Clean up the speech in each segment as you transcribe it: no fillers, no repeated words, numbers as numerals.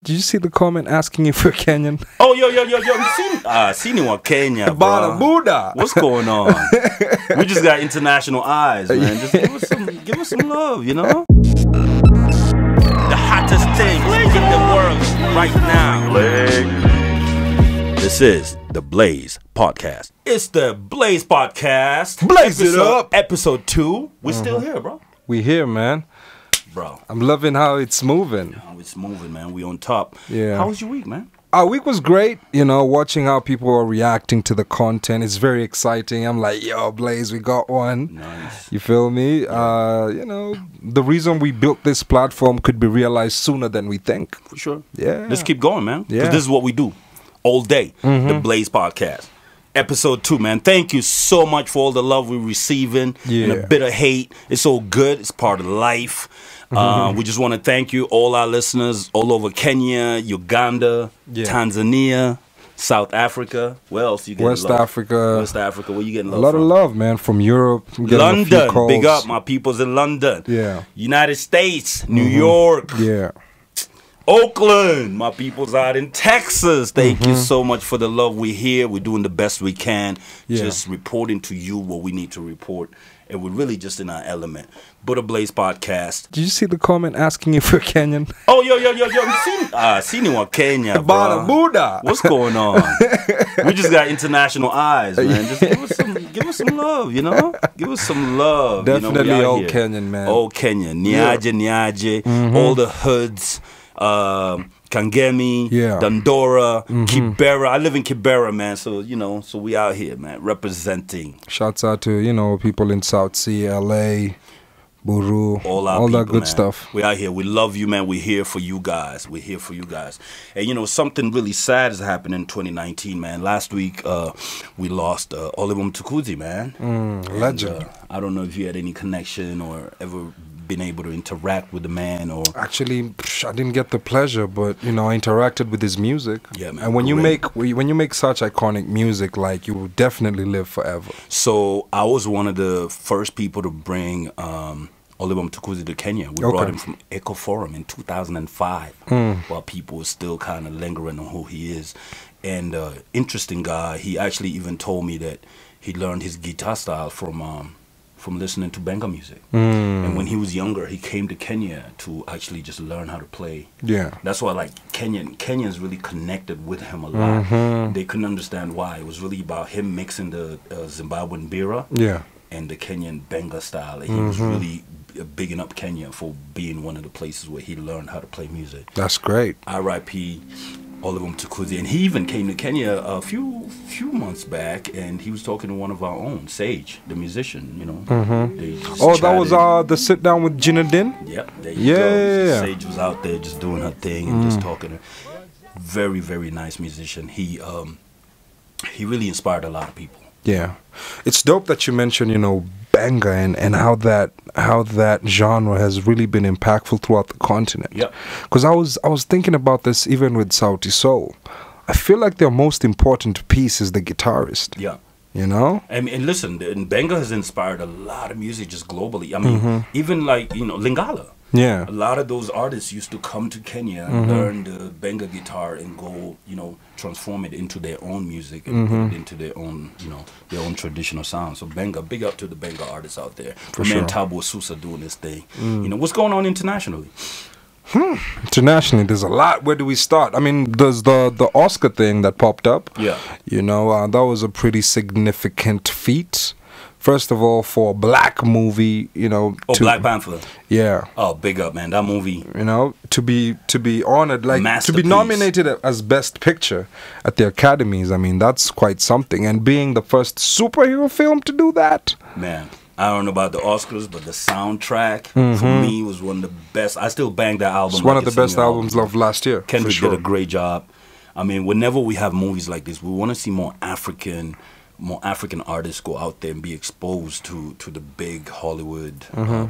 Did you see the comment asking if you're Kenyan? Oh, yo, seen you on Kenya, Bada bro. Buddha. What's going on? We just got international eyes, man. Just give us some love, you know? The hottest thing in the world right now. This is the Blaze Podcast. It's the Blaze Podcast. Blaze it up. Episode 2. We're still here, bro. We here, man. Bro. I'm loving how it's moving. Oh, it's moving, man. We on top. Yeah. How was your week, man? Our week was great, you know, watching how people are reacting to the content. It's very exciting. I'm like, yo, Blaze, we got one. Nice. You feel me? You know, the reason we built this platform could be realized sooner than we think. For sure. Yeah. Let's keep going, man. Yeah. Because this is what we do all day. The Blaze Podcast. Episode 2, man. Thank you so much for all the love we're receiving and a bit of hate. It's all good. It's part of life. We just want to thank you, all our listeners all over Kenya, Uganda, Tanzania, South Africa. Where else you getting West love? Africa. West Africa. Where you getting love A lot from? of love, man, from Europe. I'm getting a few London. calls. Big up, my peoples in London. Yeah. United States, New York. Yeah. Oakland, my people's out in Texas. Thank you so much for the love. We're here. We're doing the best we can. Yeah. Just reporting to you what we need to report. And we're really just in our element. Buddha Blaze Podcast. Did you see the comment asking if you're Kenyan? Oh, yo, seen you on Kenya, Bada bro. Buddha. What's going on? We just got international eyes, man. Just give us some love, you know? Give us some love. Definitely you know, all here. Kenyan, man. All Kenyan. Nyaje, all the hoods. Kangemi, Dandora, Kibera. I live in Kibera, man. So, you know, so we out here, man, representing. Shouts out to, you know, people in South Sea, LA, Buru, all people, that good man. stuff. We out here. We love you, man. We're here for you guys. We're here for you guys. And, you know, something really sad has happened in 2019, man. Last week, we lost Oliver Mtukudzi, man. Legend. And, I don't know if you had any connection or ever been able to interact with the man, or actually I didn't get the pleasure, but you know, I interacted with his music. Yeah, man. And when you make such iconic music, like, you will definitely live forever. So I was one of the first people to bring Oliver Mtukudzi to Kenya. We brought him from Echo Forum in 2005, while people were still kind of lingering on who he is. And interesting guy. He actually even told me that he learned his guitar style from listening to Benga music. And when he was younger, he came to Kenya to actually just learn how to play. Yeah. That's why, like, Kenyans really connected with him a lot. They couldn't understand why. It was really about him mixing the Zimbabwean bira and the Kenyan Benga style. And he was really bigging up Kenya for being one of the places where he learned how to play music. That's great. R.I.P. Oliver Mtukudzi. And he even came to Kenya a few months back, and he was talking to one of our own, Sage, the musician, you know. That was the sit down with Gina Din? Yep, there you go. Sage was out there just doing her thing and just talking. Very, very nice musician. He really inspired a lot of people. Yeah. It's dope that you mentioned, you know, Benga and how that genre has really been impactful throughout the continent. Yeah. Because I was thinking about this even with Sauti Sol. I feel like their most important piece is the guitarist. Yeah. You know? And listen, Benga has inspired a lot of music just globally. I mean, even like, you know, Lingala. Yeah. A lot of those artists used to come to Kenya and learn the Benga guitar and go, you know, transform it into their own music and put it into their own, you know, their own traditional sound. So Benga, big up to the Benga artists out there. For Man, sure. Tabu Susa doing this thing. You know, what's going on internationally? Internationally, there's a lot. Where do we start? I mean, there's the Oscar thing that popped up. Yeah. You know, that was a pretty significant feat. First of all, for a black movie, you know. Black Panther. Yeah. Oh, big up, man. That movie. You know, to be honored, like, to be nominated as Best Picture at the Academies, I mean, that's quite something. And being the first superhero film to do that. Man, I don't know about the Oscars, but the soundtrack, for me, was one of the best. I still bang that album. It's one of the best albums of last year. Kendrick did a great job. I mean, whenever we have movies like this, we want to see more African artists go out there and be exposed to the big Hollywood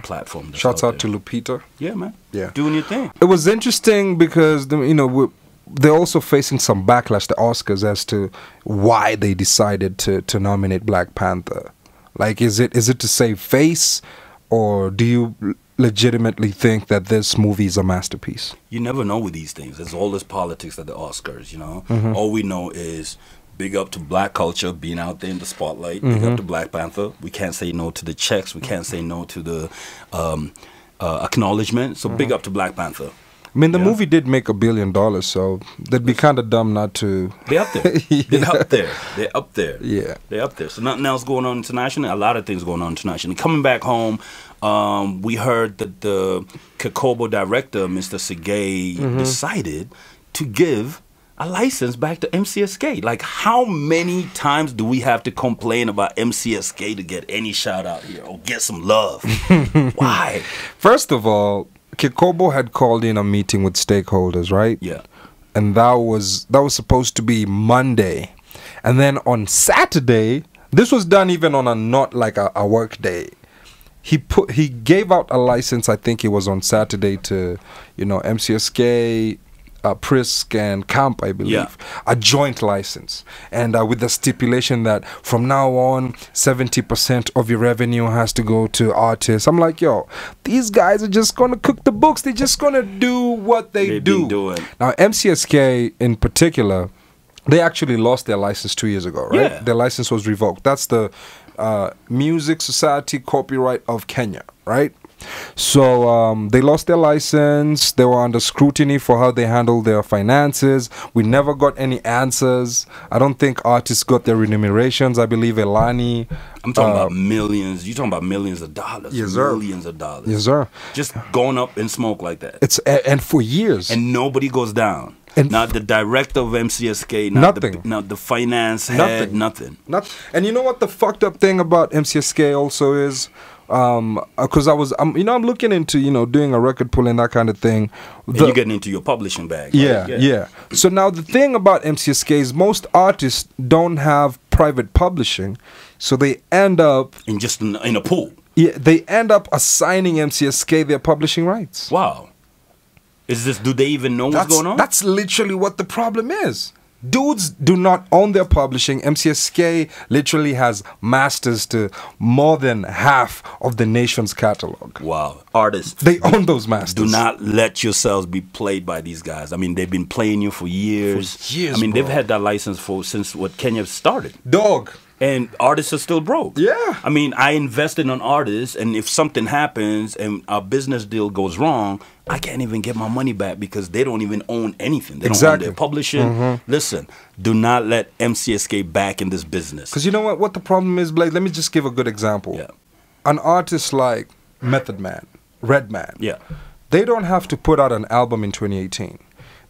platform. Shouts out to Lupita. Yeah, man. Yeah. Doing your thing. It was interesting because, you know, they're also facing some backlash, the Oscars, as to why they decided to nominate Black Panther. Like, is it to save face? or do you legitimately think that this movie is a masterpiece? You never know with these things. There's all this politics at the Oscars, you know. All we know is big up to black culture being out there in the spotlight. Big up to Black Panther. We can't say no to the checks. We can't say no to the acknowledgement. So big up to Black Panther. I mean, the movie did make $1 billion, so they'd be kind of dumb not to. They're up there. They're up there. They're up there. Yeah. They're up there. So nothing else going on internationally. A lot of things going on internationally. Coming back home, we heard that the Kikobo director, Mr. Segay, decided to give a license back to MCSK. Like, how many times do we have to complain about MCSK to get any shout out here or get some love? Why? First of all, Kikobo had called in a meeting with stakeholders, right? Yeah. And that was supposed to be Monday. And then on Saturday, this was done even on a not like a work day. He gave out a license, I think it was on Saturday, to, you know, MCSK, Prisk and Camp, I believe, a joint license, and with the stipulation that from now on 70% of your revenue has to go to artists. I'm like, yo, these guys are just gonna cook the books. They're just gonna do what they do. Now MCSK in particular, they actually lost their license 2 years ago, right? Yeah. Their license was revoked. That's the Music Society Copyright of Kenya, right? So they lost their license. They were under scrutiny for how they handled their finances. We never got any answers. I don't think artists got their remunerations. I believe Elani. I'm talking about millions. You're talking about millions of dollars. Yes, sir. Millions of dollars. Yes, sir. Just going up in smoke like that. It's and for years. And nobody goes down. And not the director of MCSK, nothing. Not the finance head, nothing. And you know what the fucked up thing about MCSK also is? Because I'm looking into, you know, doing a record pull and that kind of thing. And you're getting into your publishing bag. Right? Yeah. So now the thing about MCSK is most artists don't have private publishing, so they end up in a pool. Yeah, they end up assigning MCSK their publishing rights. Wow. Do they even know what's going on? That's literally what the problem is. Dudes do not own their publishing. MCSK literally has masters to more than half of the nation's catalog. Wow. Artists. They own those masters. Do not let yourselves be played by these guys. I mean, they've been playing you for years. I mean, they've had that license since what Kenya started. Dog. And artists are still broke. Yeah. I mean, I invested in artists, and if something happens and our business deal goes wrong, I can't even get my money back because they don't even own anything. They don't own their publishing. Listen, do not let MCSK back in this business. Because you know what the problem is, Blake? Let me just give a good example. Yeah. An artist like Method Man, Redman, yeah, they don't have to put out an album in 2018.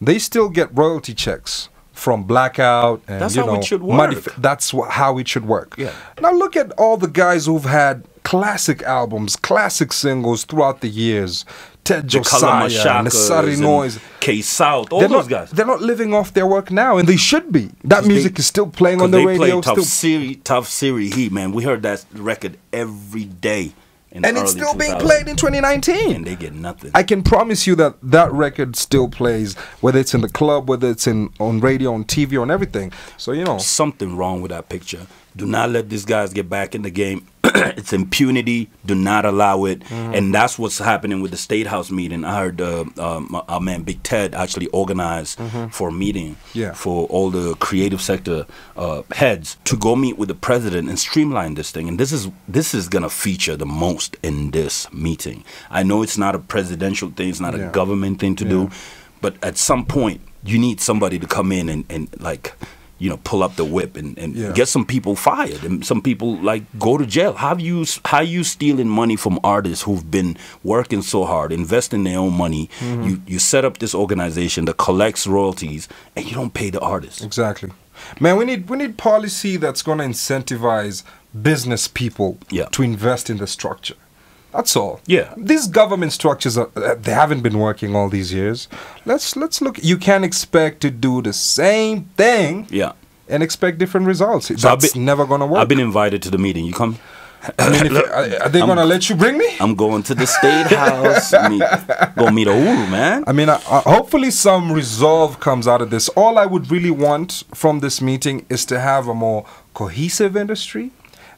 They still get royalty checks from Blackout and that's how it should work. That's how it should work. Yeah. Now look at all the guys who've had classic albums, classic singles throughout the years. Ted Josiah, Nasari Noise, K-South, all those guys. They're not living off their work now, and they should be. That music is still playing on the radio. Tough Siri Heat, man. We heard that record every day. And it's still being played in 2019. And they get nothing. I can promise you that record still plays, whether it's in the club, whether it's on radio, on TV, on everything. So, you know. Something wrong with that picture. Do not let these guys get back in the game. It's impunity. Do not allow it. And that's what's happening with the State House meeting. I heard our man Big Ted actually organized for a meeting for all the creative sector heads to go meet with the president and streamline this thing. And this is going to feature the most in this meeting. I know it's not a presidential thing. It's not a government thing to do. But at some point, you need somebody to come in and like, you know, pull up the whip and get some people fired and some people like go to jail. How you stealing money from artists who've been working so hard, investing their own money? You set up this organization that collects royalties and you don't pay the artists. Exactly, man. We need policy that's going to incentivize business people to invest in the structure. That's all. Yeah. These government structures they haven't been working all these years. Let's look. You can't expect to do the same thing. Yeah. And expect different results. So That's never gonna work. I've been invited to the meeting. You come? I mean, are they gonna let you bring me? I'm going to the State House. Go meet Uhuru, man. I mean, hopefully some resolve comes out of this. All I would really want from this meeting is to have a more cohesive industry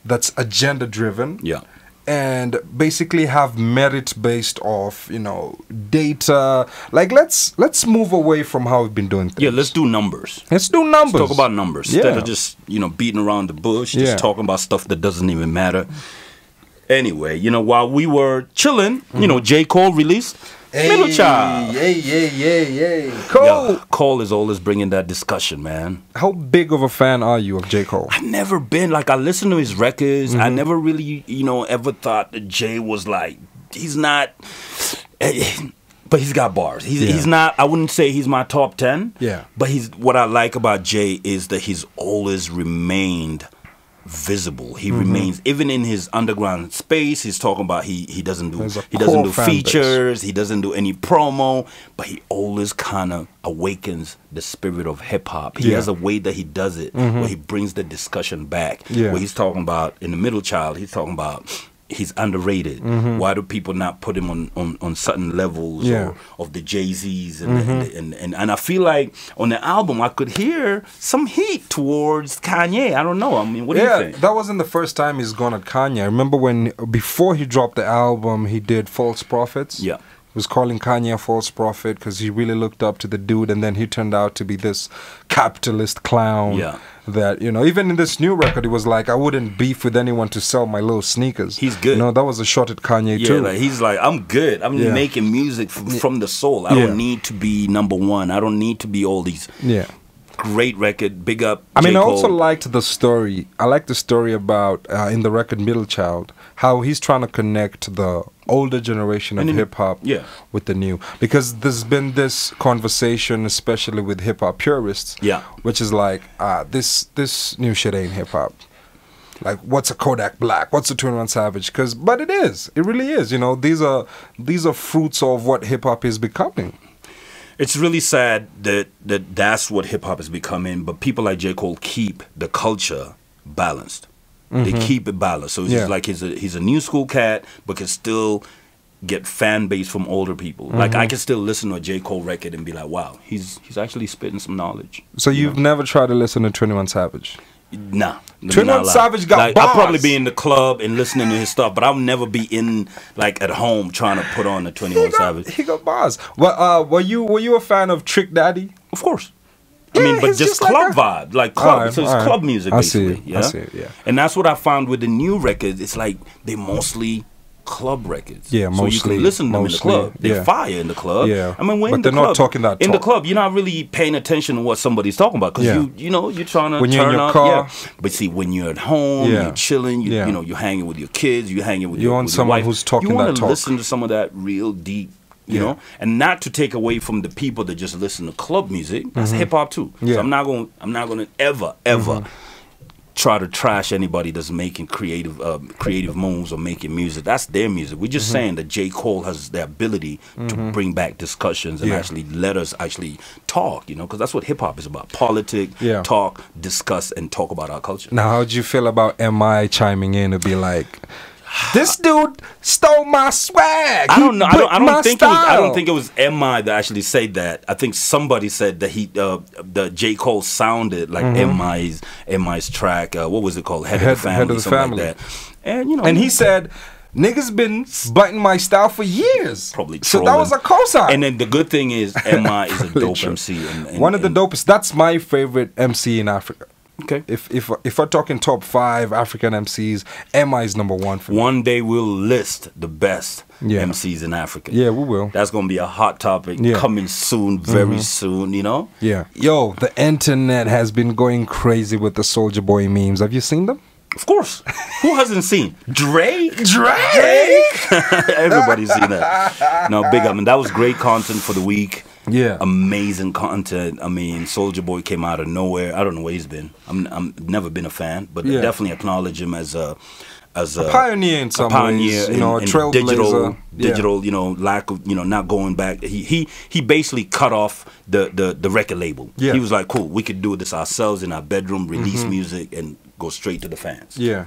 that's agenda driven. Yeah. and basically have merit based off, you know, data. Like let's move away from how we've been doing things. Yeah, let's do numbers. Let's do numbers. Let's talk about numbers instead of just, you know, beating around the bush, just talking about stuff that doesn't even matter. Anyway, you know, while we were chilling, you know, J. Cole released Middle Child. Cole. Yeah, Cole is always bringing that discussion, man. How big of a fan are you of J. Cole? I've never been, like, I listen to his records. I never really, you know, ever thought that Jay was like, he's not, but he's got bars. He's not, I wouldn't say he's my top 10. Yeah. But what I like about Jay is that he's always remained visible. He remains, even in his underground space, he's talking about he doesn't do features, he doesn't do any promo, but he always kind of awakens the spirit of hip hop. He has a way that he does it where he brings the discussion back. Where he's talking about in the Middle Child, he's talking about he's underrated. Why do people not put him on certain levels of the Jay-Z's and I feel like on the album I could hear some heat towards Kanye. I don't know. I mean, what do you think? That wasn't the first time he's gone at Kanye. I remember when before he dropped the album, he did False Prophets. Yeah. He was calling Kanye a false prophet because he really looked up to the dude, and then he turned out to be this capitalist clown. Yeah. That, you know, even in this new record, he was like, I wouldn't beef with anyone to sell my little sneakers. He's good. You know, that was a shot at Kanye too. Like, he's like, I'm good. I'm making music from the soul. I don't need to be number one. I don't need to be all these. Great record. Big up I mean, J. I Cole. also liked the story. I like the story about, in the record Middle Child, how he's trying to connect the older generation of hip-hop with the new. Because there's been this conversation, especially with hip-hop purists, which is like, this new shit ain't hip-hop. Like, what's a Kodak Black? What's a 21 Savage? But it is. It really is. You know, these are fruits of what hip-hop is becoming. It's really sad that's what hip hop is becoming, but people like J. Cole keep the culture balanced. They keep it balanced. So it's just like he's a new school cat, but can still get fan base from older people. Like, I can still listen to a J. Cole record and be like, wow, he's actually spitting some knowledge. So you've never tried to listen to 21 Savage? Nah. 21 Savage got like, bars. I'll probably be in the club and listening to his stuff, but I'll never be in, like, at home trying to put on the 21 Savage. He got bars. Well, were you a fan of Trick Daddy? Of course. I mean, but just club vibe, like club. So it's club music, basically. I see it, yeah. And that's what I found with the new records. It's like they mostly club records. Yeah, mostly. So you can listen to them in the club. They fire in the club. Yeah. I mean, but they're not talking that talk. In the club, you're not really paying attention to what somebody's talking about because you know, you're trying to when turn you're in your up. car. But see, when you're at home, you're chilling, you know, you're hanging with your kids, you're hanging with your someone wife. who's talking that talk. You want to listen to some of that real deep, you know, and not to take away from the people that just listen to club music. That's hip hop too. So I'm not going to ever try to trash anybody that's making creative moves or making music. That's their music. We're just saying that J. Cole has the ability to bring back discussions and actually let us actually talk, you know, because that's what hip hop is about. Politics, talk, discuss, and talk about our culture. Now, how did you feel about M.I. chiming in to be like, this dude stole my swag. I don't know. I don't think it was M.I. that actually said that. I think somebody said that the J. Cole sounded like M.I.'s track. What was it called? Head of the Family. Like that. And you know, and he said, niggas been biting my style for years. Probably so trolling. that was a cosign. And then the good thing is M.I. is a dope MC. One of the dopest. That's my favorite MC in Africa. Okay. If we're talking top 5 African MCs, M.I. is number 1 for me. One day we'll list the best MCs in Africa. Yeah, we will. That's gonna be a hot topic coming soon, very soon. You know. Yeah. Yo, the internet has been going crazy with the Soulja Boy memes. Have you seen them? Of course. Who hasn't seen Drake? Everybody's seen that. No, big up. I mean, that was great content for the week. Yeah, amazing content. I mean, Soulja Boy came out of nowhere. I don't know where he's been. I'm never been a fan, but definitely acknowledge him as a pioneer in some ways. You know, a trailblazer. Digital. You know, lack of not going back. He basically cut off the record label. Yeah. He was like, cool, we could do this ourselves in our bedroom, release music, and go straight to the fans. Yeah.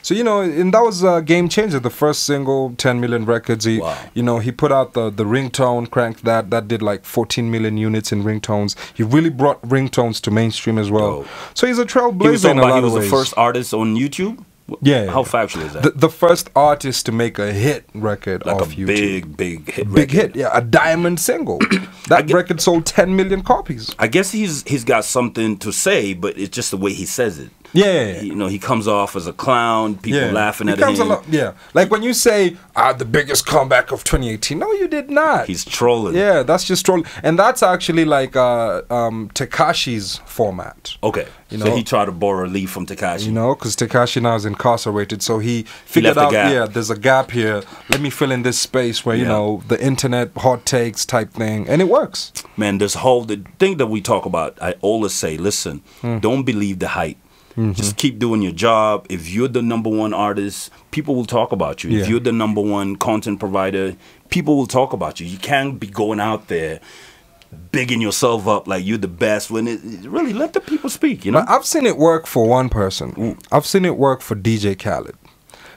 So, you know, and that was a game changer. The first single, 10 million records. He put out the ringtone, cranked that. That did like 14 million units in ringtones. He really brought ringtones to mainstream as well. So he's a trailblazer in a lot of ways. He was the first artist on YouTube? Yeah. How factual is that? The first artist to make a hit record Like off a YouTube. big hit Big record. hit, yeah, a diamond single. That record sold 10 million copies. I guess he's got something to say, but it's just the way he says it. Yeah. You know, he comes off as a clown, people laughing at him. Yeah, like when you say, the biggest comeback of 2018. No, you did not. He's trolling. Yeah, that's just trolling. And that's actually like Tekashi's format. Okay. You So know? he tried to borrow a leaf from Tekashi. You know, because Tekashi now is incarcerated, so he figured left a out, gap. there's a gap here. Let me fill in this space where, you Yeah. know, the internet hot takes type thing, and it works. Man, the thing that we talk about, I always say, listen, don't believe the hype. Just keep doing your job. If you're the #1 artist, people will talk about you. Yeah. If you're the #1 content provider, people will talk about you. You can't be going out there bigging yourself up like you're the best when it really let the people speak, you know? But I've seen it work for one person. I've seen it work for DJ Khaled.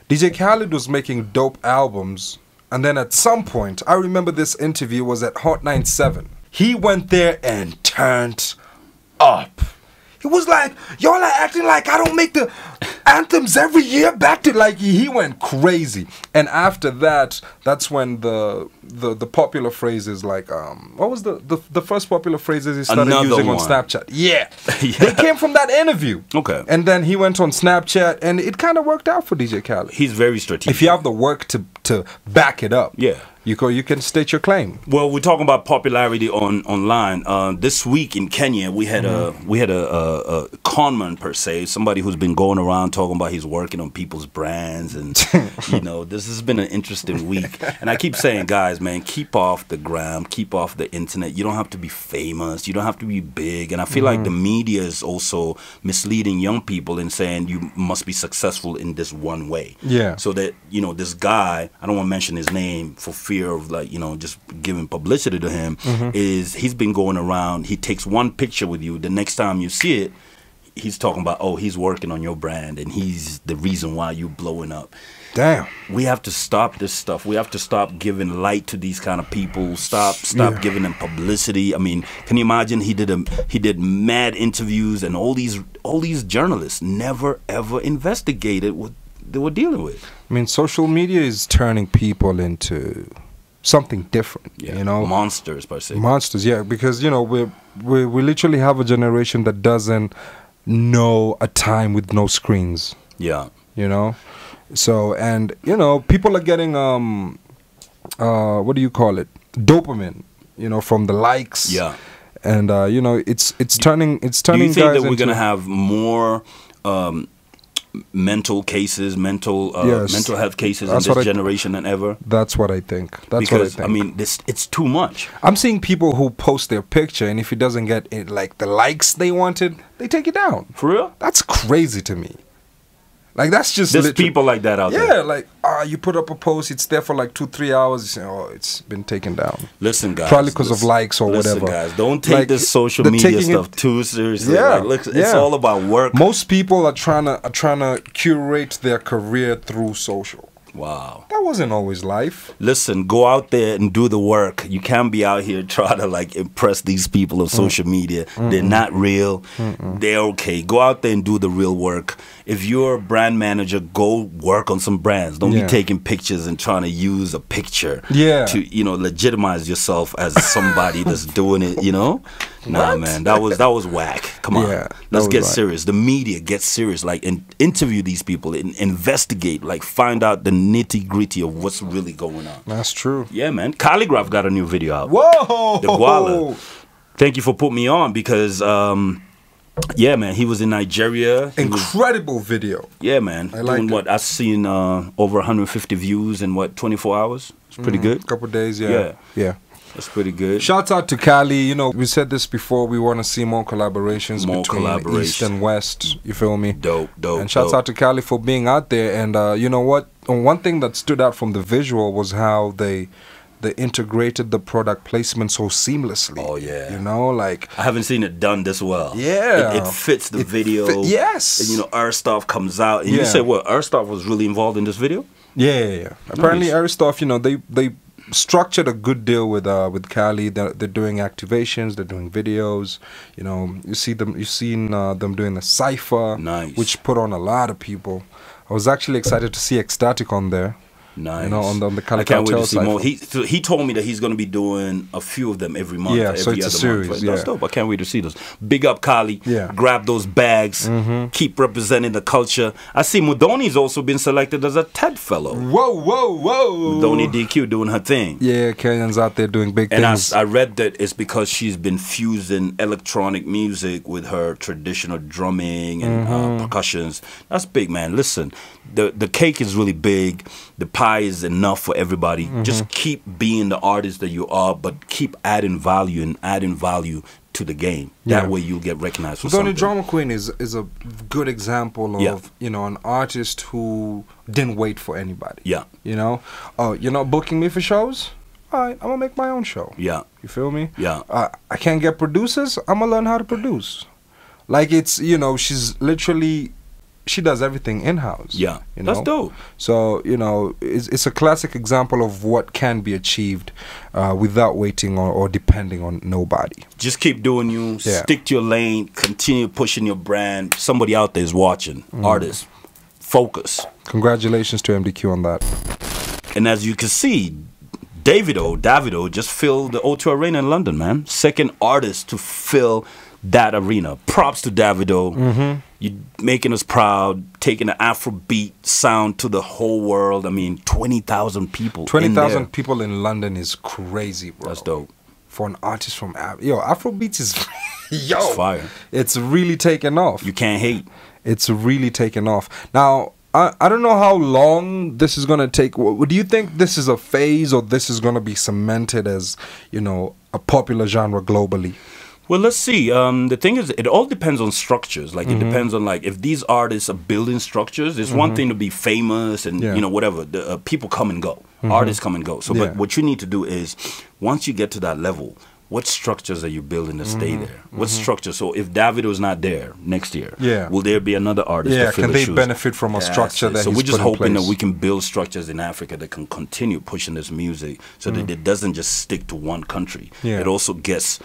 DJ Khaled was making dope albums, and then at some point, I remember this interview was at Hot 97. He went there and turned up. He was like, y'all are acting like I don't make the anthems every year. Back to like he went crazy. And after that, that's when the popular phrases like what was the first popular phrases he started Another using one. on Snapchat? Yeah. Yeah. They came from that interview. Okay. And then he went on Snapchat, and it kind of worked out for DJ Khaled. He's very strategic. If you have the work to back it up, Yeah. you can state your claim. Well, we're talking about popularity online. This week in Kenya, we had a conman per se, somebody who's been going around talking about he's working on people's brands, and you know, this has been an interesting week. And I keep saying, guys, man, keep off the gram, keep off the internet. You don't have to be famous, you don't have to be big. And I feel like the media is also misleading young people in saying you must be successful in this one way. Yeah. So that, you know, this guy, I don't want to mention his name for fear of, like, you know, just giving publicity to him, is he's been going around, he takes one picture with you, the next time you see it, he's talking about, oh, he's working on your brand and he's the reason why you blowing up. Damn. We have to stop this stuff. We have to stop giving light to these kind of people. Stop giving them publicity. I mean, can you imagine he did mad interviews, and all these journalists never ever investigated what they were dealing with. I mean, social media is turning people into something different. Yeah. You know, Monsters per se. monsters. Yeah, because you know we literally have a generation that doesn't know a time with no screens. Yeah. You know, so and you know people are getting what do you call it? Dopamine. You know, from the likes. Yeah. And you know it's turning Do you guys think that we're into, gonna have more mental cases, mental health cases That's in what this I- generation than ever? That's what I think. That's Because what I think. mean, it's too much. I'm seeing people who post their picture, and if it doesn't get like the likes they wanted, they take it down. For real? That's crazy to me. Like that's just There's literally- people like that out there. Yeah, like you put up a post, it's there for like 2-3 hours. You say, oh, it's been taken down. Listen, guys. Probably because of listen- likes or listen, whatever. guys, don't take Like, this social the media taking stuff it- too seriously. Yeah, Like, look, it's yeah. all about work. Most people are trying to curate their career through social. Wow. That wasn't always life. Listen, go out there and do the work. You can't be out here trying to like impress these people of social media. They're not real. They're okay. Go out there and do the real work. If you're a brand manager, go work on some brands. Don't Yeah. be taking pictures and trying to use a picture Yeah. to, you know, legitimize yourself as somebody that's doing it, you know? Nah, What? man, that was whack. Come on. Yeah, that Let's was get whack. serious. The media gets serious. Like, and interview these people and investigate. Like, find out the nitty-gritty of what's really going on. That's true. Yeah, man. Calligraph got a new video out. Whoa! The Guala. Thank you for putting me on because, yeah, man, he was in Nigeria. He was- Incredible video. yeah, man. I liked Doing it. what? I've seen over 150 views in what, 24 hours? It's pretty good. Couple days, yeah. Yeah. Yeah. That's pretty good. Shouts out to Cali. You know, we said this before. We want to see more collaborations More between collaboration. East and West. You feel me? Dope. And shouts out to Cali for being out there. And you know what? One thing that stood out from the visual was how they integrated the product placement so seamlessly. Oh, yeah. You know, like I haven't seen it done this well. Yeah. It fits the video. yes. And, you know, Earthstuff comes out. And Yeah. you said, what, Earthstuff was really involved in this video? Yeah. Apparently, Nice. Aristoff, you know, they structured a good deal with Cali. They're doing activations, they're doing videos. You know, you've seen them doing the cipher, Nice. which put on a lot of people. I was actually excited to see Ecstatic on there. Nice. You know, on the I can't wait to see side. more. He told me that he's going to be doing a few of them every month. Yeah, every so it's a other series. month, right? Yeah. That's dope. I can't wait to see those. Big up, Kali. Yeah. Grab those bags. Keep representing the culture. I see Mudoni's also been selected as a TED Fellow. Whoa, whoa, whoa. Mudoni DQ doing her thing. Yeah, Kenyans out there doing big And things. I read that it's because she's been fusing electronic music with her traditional drumming and percussions. That's big, man. Listen, the cake is really big. The pie is enough for everybody. Just keep being the artist that you are, but keep adding value and adding value to the game. That way you'll get recognized for Mudoni something. Drama Queen is a good example of, Yeah. you know, an artist who didn't wait for anybody. Yeah. You know? Oh, you're not booking me for shows? All right, I'm going to make my own show. Yeah. You feel me? Yeah. I can't get producers. I'm going to learn how to produce. Like, it's, you know, she's literally, she does everything in-house. Yeah. You know? That's dope. So, you know, it's a classic example of what can be achieved without waiting or depending on nobody. Just keep doing you. Yeah. Stick to your lane. Continue pushing your brand. Somebody out there is watching. Artists, focus. Congratulations to MDQ on that. And as you can see, Davido just filled the O2 Arena in London, man. Second artist to fill that arena. Props to Davido. You're making us proud, taking the Afrobeat sound to the whole world. I mean, 20,000 people. 20,000 people in London is crazy, bro. That's dope. For an artist from Afrobeats is yo, It's fire. It's really taken off. You can't hate. It's really taken off. Now, I don't know how long this is gonna take. Do you think this is a phase, or this is gonna be cemented as, you know, a popular genre globally? Well, let's see. The thing is, it all depends on structures. Like, it depends on, like, if these artists are building structures, it's one thing to be famous and, you know, whatever. The, people come and go. Artists come and go. So, but what you need to do is, once you get to that level, what structures are you building to stay there? What structure? So, if Davido's not there next year, will there be another artist to fill can the they shoes? benefit from a structure that So he's we're just put in hoping that place? we can build structures in Africa that can continue pushing this music so that it doesn't just stick to one country. Yeah. It also gets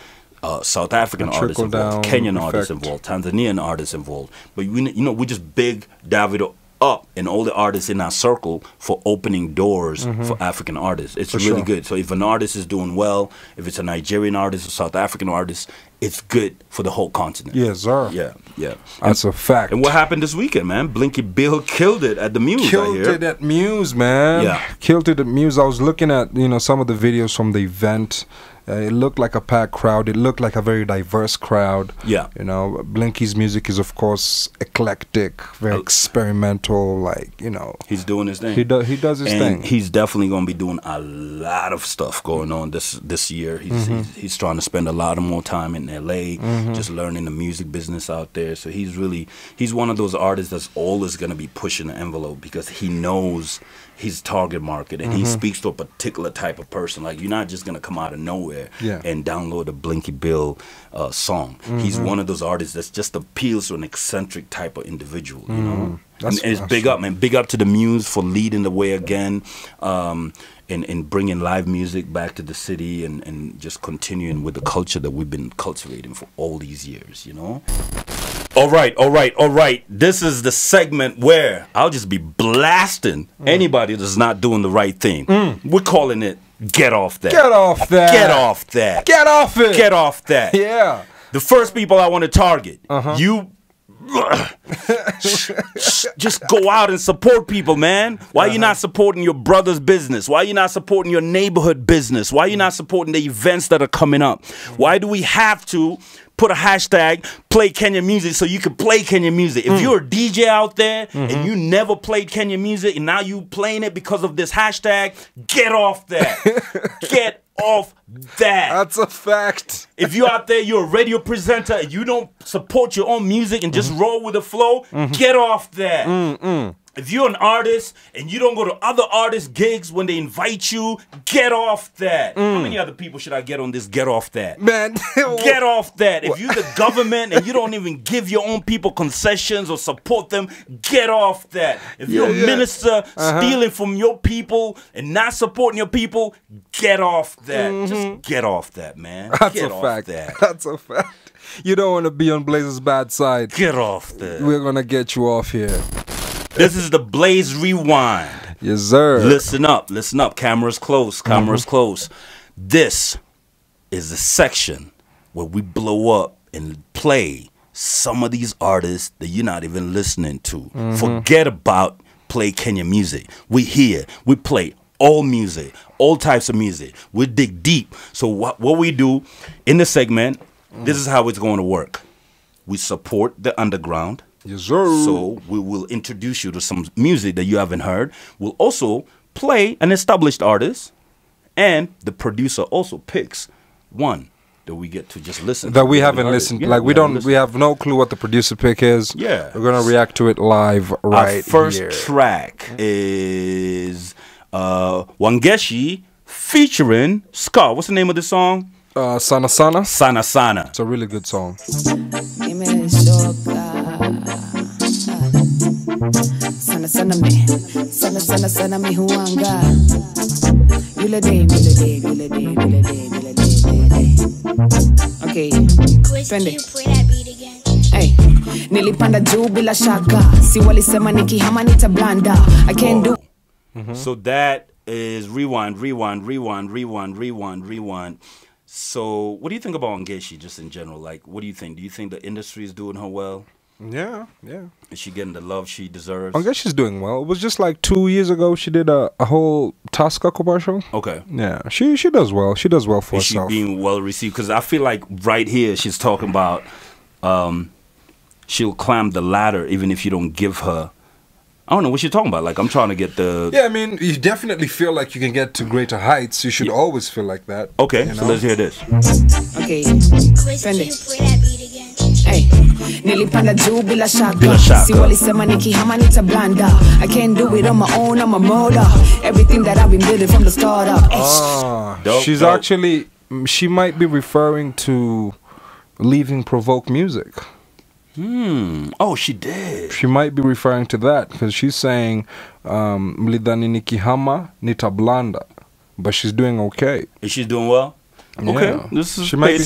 South African artists involved, Kenyan artists involved, Tanzanian artists involved. But we just big Davido up and all the artists in our circle for opening doors for African artists. It's really good. So if an artist is doing well, if it's a Nigerian artist or South African artist, it's good for the whole continent. Yes, sir. Yeah, yeah. That's a fact. And what happened this weekend, man? Blinky Bill killed it at the Muse. Killed it at Muse, man. Yeah. Killed it at Muse. I was looking at, you know, some of the videos from the event. It looked like a packed crowd. It looked like a very diverse crowd. Yeah. You know, Blinky's music is, of course, eclectic, very experimental, like, you know. He's doing his thing. He does his thing. He's definitely going to be doing a lot of stuff going on this year. He's trying to spend a lot of more time in LA, just learning the music business out there. So he's one of those artists that's always going to be pushing the envelope because he knows his target market and he speaks to a particular type of person. Like, you're not just going to come out of nowhere and download a Blinky Bill song. He's one of those artists that just appeals to an eccentric type of individual, you know. And it's big up, man. Big up to the Muse for leading the way again, and bringing live music back to the city and just continuing with the culture that we've been cultivating for all these years, you know. All right. This is the segment where I'll just be blasting anybody that's not doing the right thing. We're calling it Get Off That. Get off that. Get off that. Get off it. Get off that. Yeah. The first people I want to target, you just go out and support people, man. Why you not supporting your brother's business? Why you not supporting your neighborhood business? Why you not supporting the events that are coming up? Why do we have to put a hashtag play Kenyan music so you can play Kenyan music? If you're a DJ out there and you never played Kenyan music and now you playing it because of this hashtag, get off that. Get off that. That's a fact. If you out there, you're a radio presenter and you don't support your own music and just roll with the flow, get off that. If you're an artist and you don't go to other artists' gigs when they invite you, get off that. How many other people should I get on this get off that? Man. Get off that. If you're the government and you don't even give your own people concessions or support them, get off that. If you're a minister stealing from your people and not supporting your people, get off that. Just get off that, man. That's get a off fact. that. That's a fact. You don't want to be on Blazer's bad side. Get off that. We're going to get you off here. This is the Blaze Rewind. Yes, sir. Listen up, cameras close, close. This is the section where we blow up and play some of these artists that you're not even listening to. Forget about play Kenya music. We here, we play all music, all types of music. We dig deep. So what we do in the segment, this is how it's going to work. We support the underground. Yes, sir. So we will introduce you to some music that you haven't heard. We'll also play an established artist, and the producer also picks one that we get to just listen that to. We haven't listened. Yeah, like we have no clue what the producer pick is. Yeah. We're gonna react to it live right Our first here. track is Wangechi featuring Scar. What's the name of the song? Sana Sana. Sana Sana. It's a really good song. Sana sana me, sana sana sana me huanga. Yule day, yule day, yule day, yule day, yule day, yule day. Okay, twende. Hey, nilipanda juu bila shaka. Si walisema nikihama nitablanda. I can't do. So that is rewind. So what do you think about Wangechi just in general? Like, what do you think? Do you think the industry is doing her well? Yeah. Is she getting the love she deserves? I guess she's doing well. It was just like 2 years ago she did a whole Tusker commercial. Okay. Yeah, she does well. She does well for Is she herself. being well received? Because I feel like right here she's talking about she'll climb the ladder even if you don't give her. I don't know what you're talking about. Like, I'm trying to get the... Yeah, I mean, you definitely feel like you can get to greater heights. You should always feel like that. Okay, you so know? let's hear this. Okay, twende. Hey, nilipanda juu bila shaka. Si walisema nikihama nitablanda. I can't do it on my own, I'm a motor. Everything that I've been building from the start up. She's actually... She might be referring to leaving Provoke Music. Oh, she did. She might be referring to that because she's saying mlidhani nikihama nitablanda, but she's doing okay. Is she doing well? Okay, Yeah. this is She might be.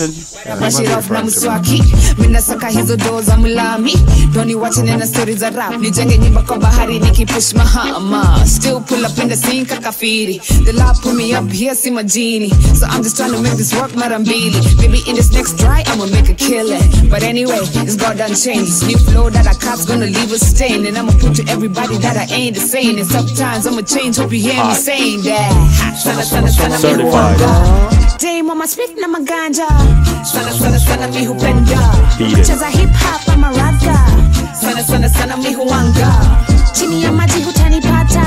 Brush it off na mswaki. Mina saka hizo doo za mulami. Doni wache nena stories za rap. Nijenge nyumba kwa bahari nikipush mahama. Still pull up in the scene kakafiri. The lab put me up here si majini. So I'm just trying to make this work marambili. Maybe in this next dry I'ma make a killing. But anyway, it's God done changed. New flow that I cop's gonna leave a stain. And I'ma prove to everybody that I ain't the same. And sometimes I'ma change, hope you hear me saying that. Sana sana sana Certified. Dame on my spit na maganja. Sana sana sana mi hupenda. Beat it. Cheza hip hop ama raga. Sana sana sana mi huanga. Chini ya maji hutanipata.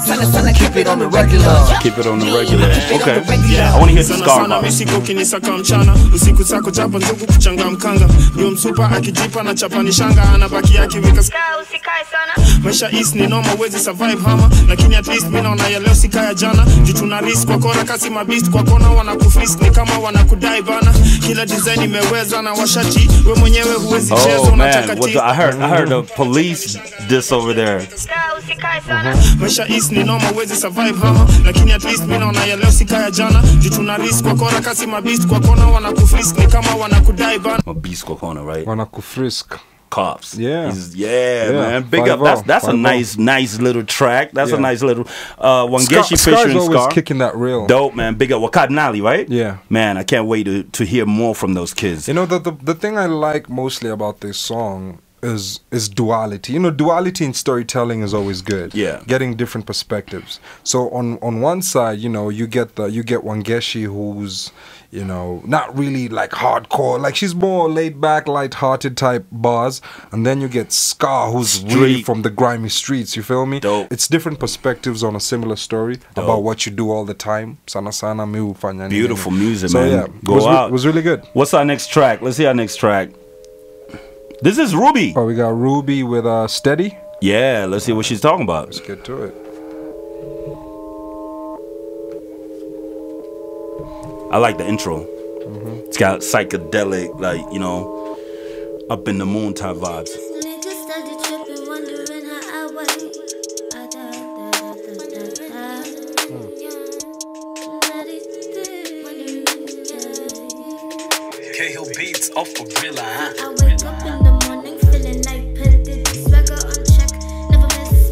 Sana sana keep it on the regular. Keep it on the regular. Okay. I want to hear the Scar part. Misiko kinisaka mchana usiku zako chapa ndugu kuchanga mkanga ndio msupa akijipa na chapa ni shanga anabaki akiweka Usikae sana. maisha is ni noma wezi survive hama lakini at least mimi naona ya leo sikaya jana jitu na risk kwa kora kasi mabist kwa kona wanakufrisk ni kama wanakudai bana kila design imeweza na washati we mwenyewe huwezi cheza unataka man, I heard the police this over there. Usikae sana. maisha is ni noma wezi survive hama lakini at least mimi naona ya leo sikaya jana jitu na risk kwa kora kasi mabist kwa kona wanakufrisk ni kama wanakudai bana Mabist kwa kona, right? Wanakufrisk. Cops. Yeah. Yeah, man. Big 5-0. up. That's a nice little track. That's a nice little Wangechi featuring always Scar. kicking that real. Dope, man. Big up Wakadinali, right? Yeah. Man, I can't wait to hear more from those kids. You know, the thing I like mostly about this song is duality. You know, duality in storytelling is always good. Yeah. Getting different perspectives. So on one side, you know, you get Wangechi, who's, you know, not really like hardcore. Like, she's more laid back, light-hearted type bars. And then you get Scar, who's really from the grimy streets. You feel me? Dope. It's different perspectives on a similar story about what you do all the time. Sana sana mi hufanya nini. Beautiful music, So man. yeah, Go out. It was really good. What's our next track? Let's see our next track. This is Ruby. Oh, we got Ruby with Steady. Yeah, let's see what she's talking about. Let's get to it. I like the intro. It's got psychedelic, like, you know, up in the moon type vibes. Cahill Beats off for Gorilla, huh? I wake up in the morning feeling like pelted. Swagger on check, never miss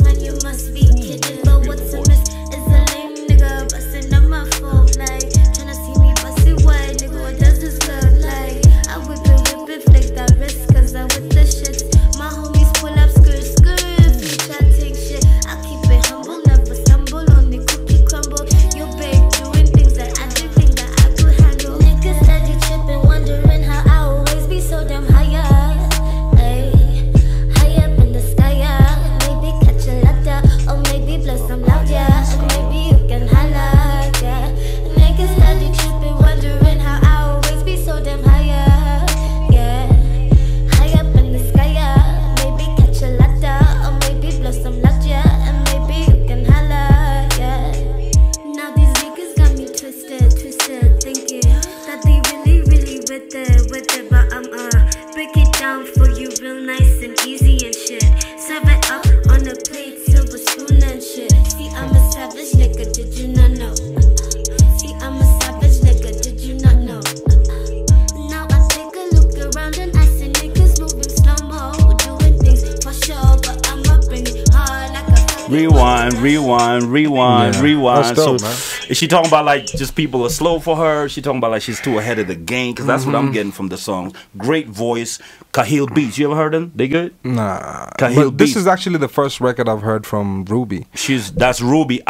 Rewind, rewind, rewind, Yeah, rewind. that's dope, So, man. is she talking about like just people are slow for her? Is she talking about like she's too ahead of the game? Because that's what I'm getting from the songs. Great voice. Cahill Beats. You ever heard them? They good? Nah. Cahill But this Beats. is actually the first record I've heard from Ruby. That's Ruby.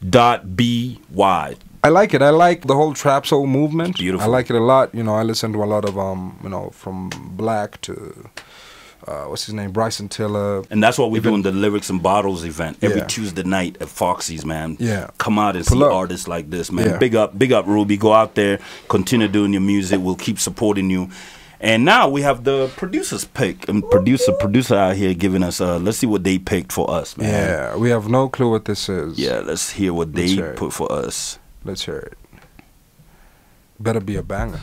RU.BY. I like it. I like the whole trap soul movement. Beautiful. I like it a lot. You know, I listen to a lot of from Black to what's his name, Bryson Tiller. And that's what we're doing, the Lyrics and Bottles event every Yeah. Tuesday night at Foxy's, man. Yeah. Come out and Pull see up. artists like this, man. Yeah. Big up Ruby. Go out there, continue doing your music. We'll keep supporting you. And now we have the producers pick and producer out here giving us let's see what they picked for us, man. Yeah, we have no clue what this is. Yeah, let's hear what Let's they hear it. put for us. Let's hear it. Better be a banger.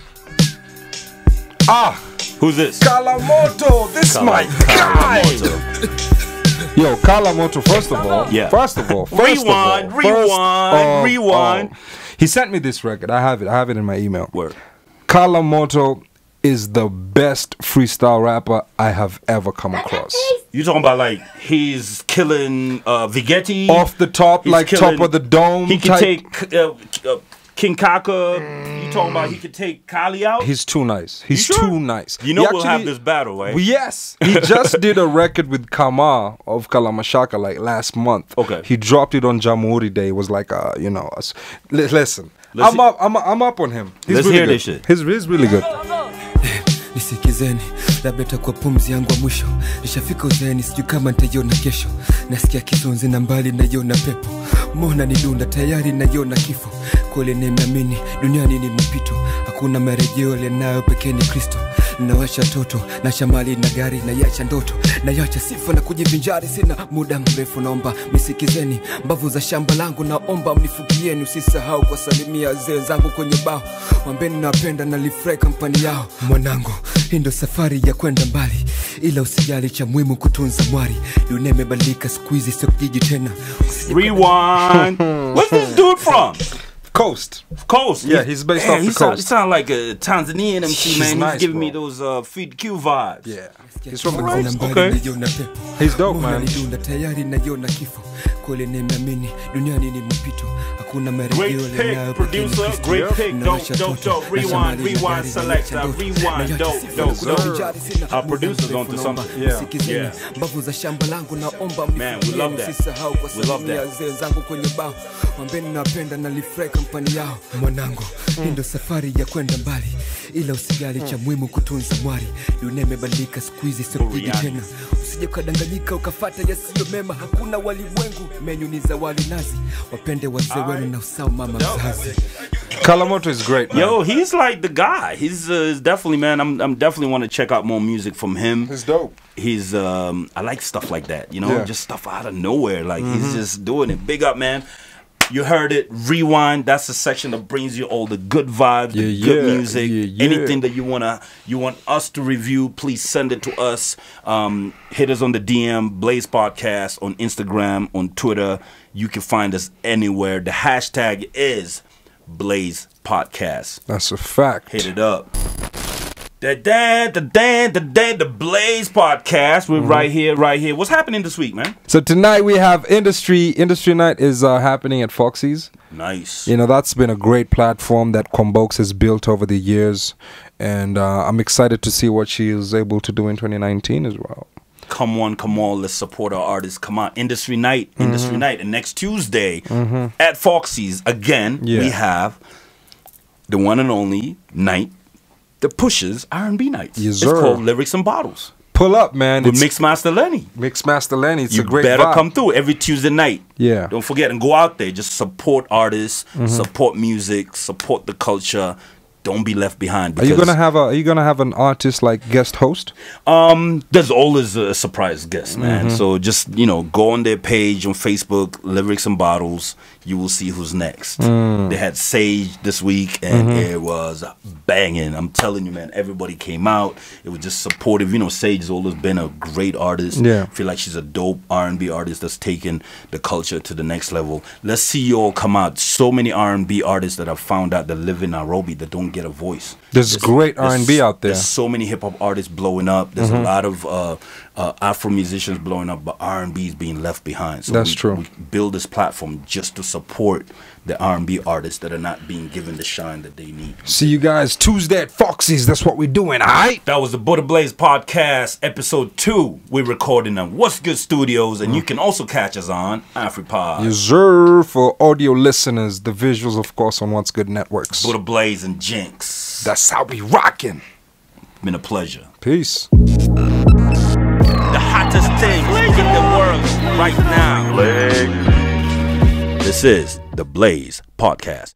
Ah, Who's this? Kalamoto, this my guy. Yo, Kalamoto. First of all, Yeah. rewind. Rewind. He sent me this record. I have it. I have it in my email. Word. Kalamoto is the best freestyle rapper I have ever come across. You talking about like he's killing Vigetti Off the top, He's like killing- top of the dome. He can type. take King Kaka. You talking about he could take Kali out? He's too nice. He's You sure? too nice. You know He we'll have actually- this battle, right? Yes, he just did a record with Kama of Kalamashaka like last month. Okay. He dropped it on Jamhuri Day. It was like listen. Let's I'm up on him. He's Let's really hear good. this shit. He's really good. Nisikizeni, labda itakuwa pumzi yangu ya mwisho. Nishafika uzeeni, sijui kama nitaiona kesho. Nasikia kizunzi na mbali naiona pepo. Mona nidunda tayari naiona kifo. Kweli nimeamini duniani ni mpito. Hakuna marejeo lenayo pekee ni Kristo. Nawasha toto, nasha mali na gari, nayacha ndoto, nayacha sifa na kujivinjari. Sina muda mrefu, naomba misikizeni. Mbavu za shamba langu naomba mnifukieni. Usisahau kwa salimia zee zangu kwenye bao. Wambeni napenda na lifrai kampani yao. Mwanangu, hii ndo safari ya kwenda mbali, ila usijali cha muhimu kutunza mwari. Dunia imebadilika siku hizi, sio kijiji tena. Rewind. Where's this dude from? Coast. Coast. Yeah, he's based off the He coast. sound like a Tanzanian MC, He's man. nice, He's giving me bro. those Feed Q vibes. Yeah, he's from the Alright. coast. Okay. He's dope, man. Nidunda tayari naiona kifo. Kweli nimeamini duniani ni mpito. Hakuna marejeo Great lenayo pick, pekee ni producer. Kristo. Great pick. Nawasha Dope, toto, dope. nasha Rewind, mali na rewind, gari, selector. nayacha ndoto, Rewind, nayacha dope, sifa dope, na kujivinjari. dope. Sina Our muda producer's mrefu, onto naomba something. Yeah. msikizeni. Yeah. Mbavu za shamba langu naomba Man, we love that. Usisahau kwa We love salimia that. zee zangu kwenye bao. Wambeni napenda na lifrai kampani yao. Mwanangu, hii ndo safari ya kwenda mbali, ila usijali cha muhimu kutunza mwari. Dunia imebadilika siku hizi, sio kijiji tena. Usije ukadanganyika ukafata yasiyo mema. Hakuna walimwengu, menyu ni za wali nazi. Wapende wazee wenu na usao mama mzazi. Kalamoto is great, man. Yo, he's like the guy. He's definitely, man. I'm definitely want to check out more music from him. He's dope. He's I like stuff like that, you know, Yeah. just stuff out of nowhere. Like he's just doing it. Big up, man. You heard it. Rewind. That's the section that brings you all the good vibes, the Yeah, good yeah. music, Yeah, yeah. anything that you want us to review. Please send it to us. Hit us on the DM, Blaze Podcast on Instagram, on Twitter. You can find us anywhere. The hashtag is Blaze Podcast. That's a fact. Hit it up. The Blaze Podcast. We're right here. What's happening this week, man? So tonight we have Industry Night is happening at Foxy's. Nice. You know, that's been a great platform that Combox has built over the years, and I'm excited to see what she is able to do in 2019 as well. Come on, let's support our artists. Come on, Industry Night. And next Tuesday at Foxy's again, Yeah. we have the one and only night, the Pushers R&B Nights. Yes, it's sir. called Lyrics and Bottles Pull up, man. with It's Mixmaster Lenny. Mixmaster Lenny. It's You a great better vibe. come through every Tuesday night. Yeah. Don't forget and go out there. Just support artists, support music, support the culture. Don't be left behind. Are you gonna have an artist like guest host? There's always a surprise guest, man. So just, go on their page on Facebook, Lyrics and Bottles. You will see who's next. They had Sage this week, and it was banging. I'm telling you, man, everybody came out. It was just supportive. Sage has always been a great artist. Yeah. I feel like she's a dope R&B artist that's taken the culture to the next level. Let's see you all come out. So many R&B artists that I've found out that live in Nairobi that don't don't get a voice. There's great R&B out there. There's so many hip hop artists blowing up. There's a lot of Afro musicians blowing up, but R&B is being left behind. So That's true. We build this platform just to support the R&B artists that are not being given the shine that they need. See you guys Tuesday at Foxy's. That's what we're doing, all right? That was the Buddha Blaze Podcast, episode 2. We're recording on What's Good Studios, and you can also catch us on AfriPod. Yes, sir. For audio listeners, the visuals, of course, on What's Good Networks. Buddha Blaze and Jinx. That's how we rocking. Been a pleasure. Peace. The hottest thing in the world right now. This is the Blaze Podcast.